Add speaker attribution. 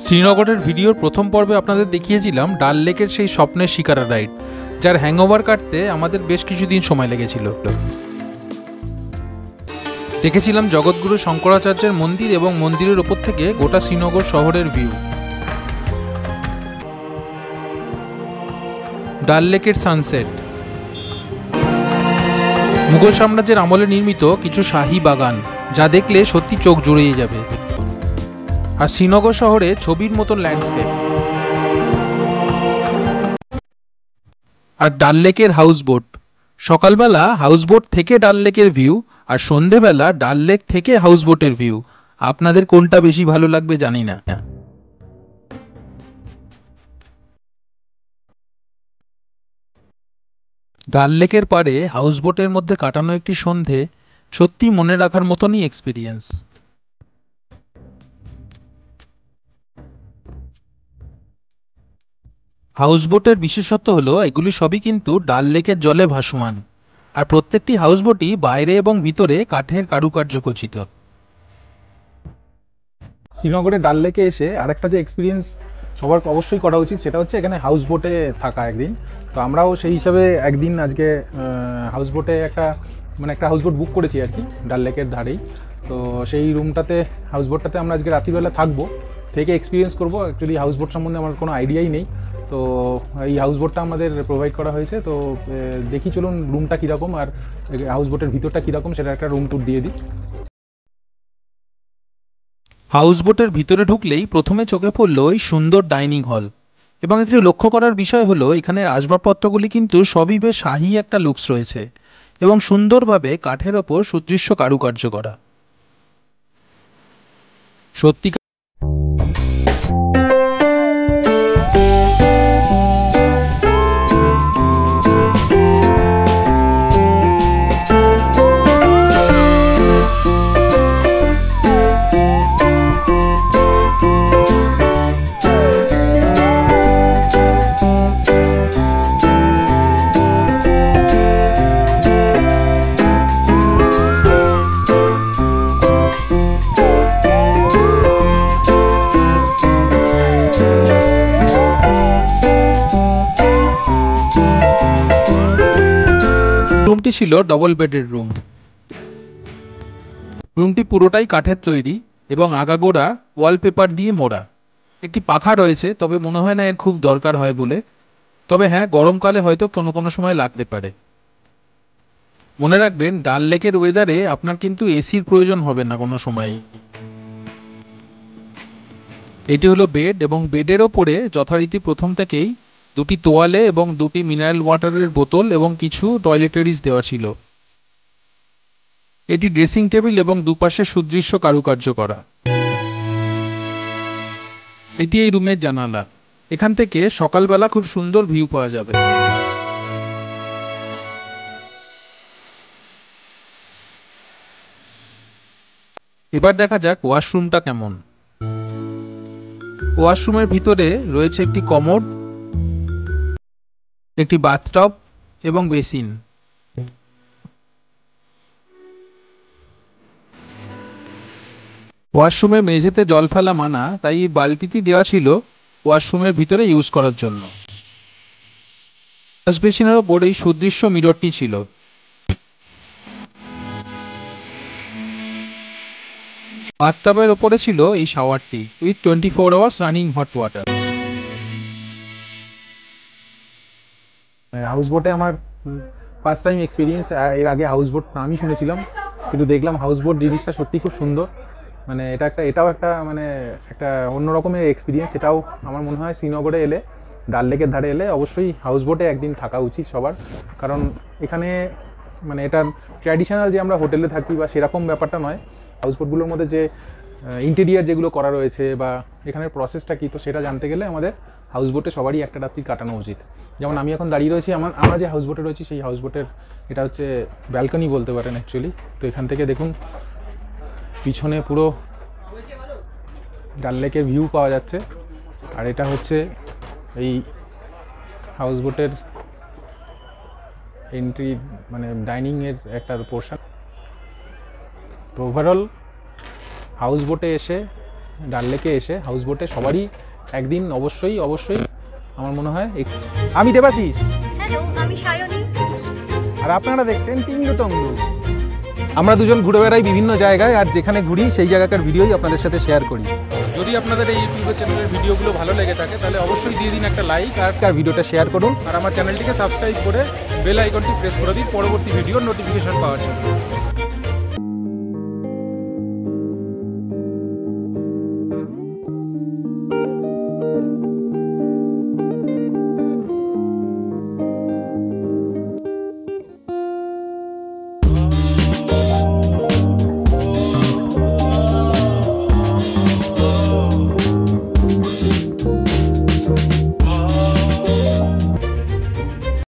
Speaker 1: শ্রীনগরের ভিডিওর প্রথম পর্বে আপনাদের দেখিয়েছিলাম ডাল লেকের সেই স্বপ্নের শিকারা রাইড, যার হ্যাংওভার কাটতে আমাদের বেশ কিছুদিন সময় লেগেছিল। দেখেছিলাম জগৎগুরু শঙ্করাচার্যের মন্দির এবং মন্দিরের ওপর থেকে গোটা শ্রীনগর শহরের ভিউ। ডাল লেকের সানসেট, মুঘল সাম্রাজ্যের আমলে নির্মিত কিছু শাহী বাগান, যা দেখলে সত্যি চোখ জুড়িয়ে যাবে। আর শ্রীনগর শহরে ছবির মতন ল্যান্ডস্কেপ। আর ডাল লেকের হাউসবোট, সকালবেলা হাউসবোট থেকে ডাল লেকের ভিউ, আর সন্ধেবেলা ডাল লেক থেকে হাউসবোটের ভিউ। আপনাদের কোনটা বেশি ভালো লাগবে জানি না। ডাল লেকের পাড়ে হাউসবোটের মধ্যে কাটানো একটি সন্ধে সত্যি মনে রাখার মতনই এক্সপিরিয়েন্স। হাউসবোটের বিশেষত্ব হলো এগুলি সবই কিন্তু ডাল লেকের জলে ভাসমান, আর প্রত্যেকটি হাউসবোটই বাইরে এবং ভিতরে কাঠের কারুকার্য খচিত। শ্রীনগরে ডাল লেকে এসে আরেকটা যে এক্সপিরিয়েন্স সবার অবশ্যই করা উচিত, সেটা হচ্ছে এখানে হাউসবোটে থাকা একদিন। তো আমরাও সেই হিসাবে একদিন আজকে হাউসবোটে একটা হাউসবোট বুক করেছি আর কি, ডাল লেকের ধারেই। তো সেই রুমটাতে, হাউসবোটটাতে আমরা আজকে রাত্রিবেলা থাকবো, থেকে এক্সপিরিয়েন্স করবো। অ্যাকচুয়ালি হাউসবোট সম্বন্ধে আমার কোনো আইডিয়াই নেই, তো এই হাউসবোটটা আমাদের প্রোভাইড করা হয়েছে। তো দেখি চলুন রুমটা কীরকম আর হাউসবোটের ভিতরটা কীরকম, সেটা একটা রুম ট্যুর দিয়ে দিই। হাউসবোটের ভিতরে ঢুকলেই প্রথমে চোখে পড়ল এই সুন্দর ডাইনিং হল, এবং একটি লক্ষ্য করার বিষয় হলো এখানের আসবাবপত্রগুলি কিন্তু সবই বেশ শাহী একটা লুকস রয়েছে, এবং সুন্দরভাবে কাঠের ওপর সুদৃশ্য কারুকার্য করা। সত্যি রুমটি ছিল ডবল বেডের রুম। রুমটি পুরোটাই কাঠের তৈরি এবং আগাগোড়া ওয়ালপেপার দিয়ে মোড়া। একটি পাখা রয়েছে, তবে মনে হয় না এর খুব দরকার হয় বলে। তবে হ্যাঁ, গরমকালে হয়তো কোনো কোনো সময় লাগতে পারে। মনে রাখবেন, ডাল লেকের ওয়েদারে আপনার কিন্তু এসির প্রয়োজন হবে না কোনো সময়। এটি হলো বেড, এবং বেডের ওপরে যথারীতি প্রথম থেকেই দুটি তোয়ালে এবং দুটি মিনারেল ওয়াটারের বোতল এবং কিছু টয়লেটারিজ দেওয়া ছিল। এটি ড্রেসিং টেবিল এবং দুপাশে সুদৃশ্য কারুকার্য করা। এটি এই রুমের জানালা, এখান থেকে সকালবেলা খুব সুন্দর ভিউ পাওয়া যাবে। এবার দেখা যাক ওয়াশরুমটা কেমন। ওয়াশরুমের ভিতরে রয়েছে একটি কমোড, একটি বাথটব এবং বেসিন। ওয়াশরুমের মেঝেতে জল ফেলা মানা, তাই এই বালতিটি দেওয়া ছিল ওয়াশরুমের ভিতরে ইউজ করার জন্য। ওয়াশ বেসিনের ওপর এই সুদৃশ্য মিররটি ছিল। বাথটাবের ওপরে ছিল এই শাওয়ারটি with 24 hours running hot water. হাউসবোটে আমার ফার্স্ট টাইম এক্সপিরিয়েন্স। এর আগে হাউসবোট আমি শুনেছিলাম, কিন্তু দেখলাম হাউসবোট জিনিসটা সত্যি খুব সুন্দর। এটাও একটা অন্য রকমের এক্সপিরিয়েন্স। এটাও আমার মনে হয় শ্রীনগরে এলে, ডাল লেকের ধারে এলে অবশ্যই হাউসবোটে একদিন থাকা উচিত সবার। কারণ এখানে এটার ট্র্যাডিশনাল যে আমরা হোটেলে থাকি বা সেরকম ব্যাপারটা নয়। হাউসবোটগুলোর মধ্যে যে ইন্টেরিয়ার যেগুলো করা রয়েছে বা এখানের প্রসেসটা কী, তো সেটা জানতে গেলে আমাদের হাউসবোটে সবারই একটা রাত্রি কাটানো উচিত। যেমন আমি এখন দাঁড়িয়ে রয়েছি, আমরা যে হাউসবোটে রয়েছি সেই হাউসবোটের এটা হচ্ছে ব্যালকনি বলতে পারেন অ্যাকচুয়ালি। তো এখান থেকে দেখুন পিছনে পুরো ডাল লেকের ভিউ পাওয়া যাচ্ছে। আর এটা হচ্ছে এই হাউসবোটের এন্ট্রি, ডাইনিংয়ের একটা পোর্শন। তো ওভারঅল হাউসবোটে এসে ডাল লেকে এসে হাউস বোটে সবারই একদিন অবশ্যই অবশ্যই আমার মনে হয়। আমি দেবাশিস।
Speaker 2: হ্যালো, আমি সায়নী।
Speaker 1: আর আপনারা দেখছেন টিঙ্গুতঙ্গু। আমরা দুজন ঘুরে বেড়াই বিভিন্ন জায়গায়, আর যেখানে ঘুরি সেই জায়গাকার ভিডিওই আপনাদের সাথে শেয়ার করি। যদি আপনাদের এই ইউটিউব চ্যানেলের ভিডিওগুলো ভালো লেগে থাকে তাহলে অবশ্যই দিয়ে দিন একটা লাইক, আর ভিডিওটা শেয়ার করুন, আর আমার চ্যানেলটিকে সাবস্ক্রাইব করে বেল আইকনটি প্রেস করে দিন পরবর্তী ভিডিওর নোটিফিকেশন পাওয়ার জন্য।